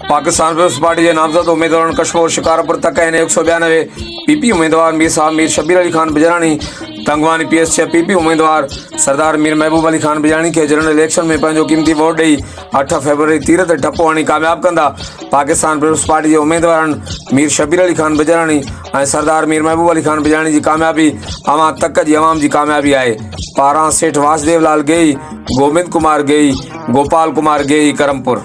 Pakistan peoples party के नामजद उम्मीदवार कशमोर शिकारपुर तक 192 पीपी उम्मीदवार मीर साहब मीर शब्बीर अली खान बिजरानी तंगवानी PS 6 पीपी उम्मीदवार सरदार मीर महबूब अली खान बिजरानी के जनरल इलेक्शन में पंहिंजो कीमती वोट ॾेई 8 फरवरी तीर ते ठप्पो हणी कामयाब कंदा। पाकिस्तान पीपल्स पार्टी के उम्मीदवारनि मीर शब्बीर अली खान बिजरानी और सरदार मीर महबूब अली खान बिजरानी की कामयाबी अवां तक जी अवाम की कामयाबी है। पारां सेठ वासुदेव लाल गेई, गोविंद कुमार गेई, गोपाल कुमार गेई, करमपुर।